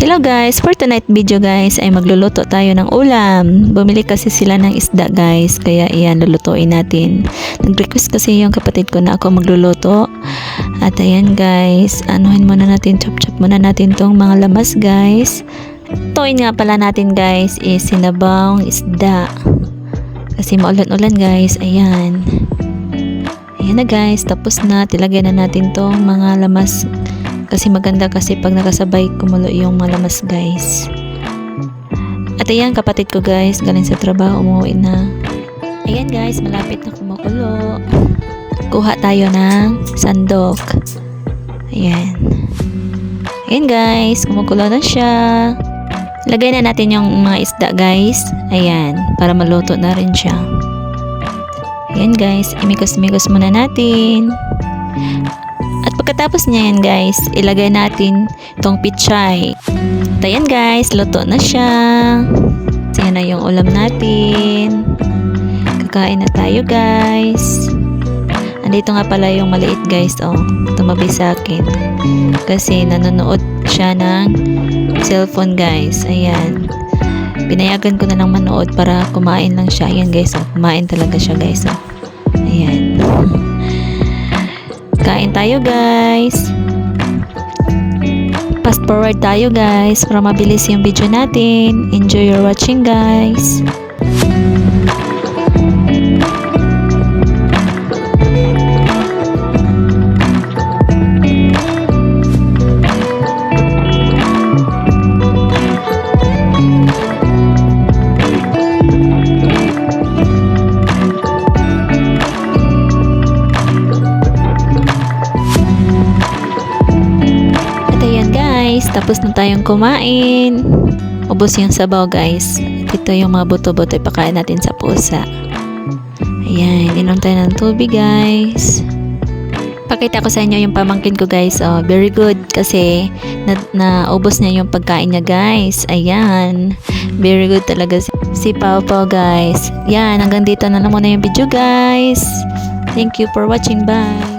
Hello guys, for tonight video guys ay magluluto tayo ng ulam. Bumili kasi sila ng isda guys, kaya iyan lulutuin natin. Nag-request kasi yung kapatid ko na ako magluluto. At ayan guys, anuhin muna natin, chop muna natin tong mga lamas guys. Tuin nga pala natin guys is sinabawang isda. Kasi maulan-ulan guys, ayan. Ayan na guys, tapos na, tilagay na natin tong mga lamas. Kasi maganda kasi pag nakasabay kumulo yung mga lamas guys. At ayan kapatid ko guys, galing sa trabaho, umuwi na. Ayan guys, malapit na kumukulo. Kuha tayo ng sandok. Ayan. Ayan guys, kumukulo na siya. Lagay na natin yung mga isda guys. Ayan, para maluto na rin siya. Ayan guys, imikos-mikos muna natin. At pagkatapos niya yan guys, ilagay natin itong pichay. At ayan guys, luto na siya. So yan na yung ulam natin. Kakain na tayo guys. Andito nga pala yung maliit guys, oh, tumabi sa akin. Kasi nanonood siya ng cellphone guys. Ayan. Pinayagan ko na lang manood para kumain lang siya. Ayan guys, oh, kumain talaga siya guys, oh. Ayan. Kain tayo guys. Fast forward tayo guys para mabilis yung video natin. Enjoy your watching guys. Tapos na tayong kumain. Ubos yung sabaw guys. Ito yung mga buto-buto ipakain natin sa pusa. Ayan, inom tayo ng tubig guys. Pakita ko sa inyo yung pamangkin ko guys. Oh, very good kasi naubos niya yung pagkain niya guys. Ayan. Very good talaga si Pao Pao guys. Yan, hanggang dito na lang muna yung video guys. Thank you for watching. Bye.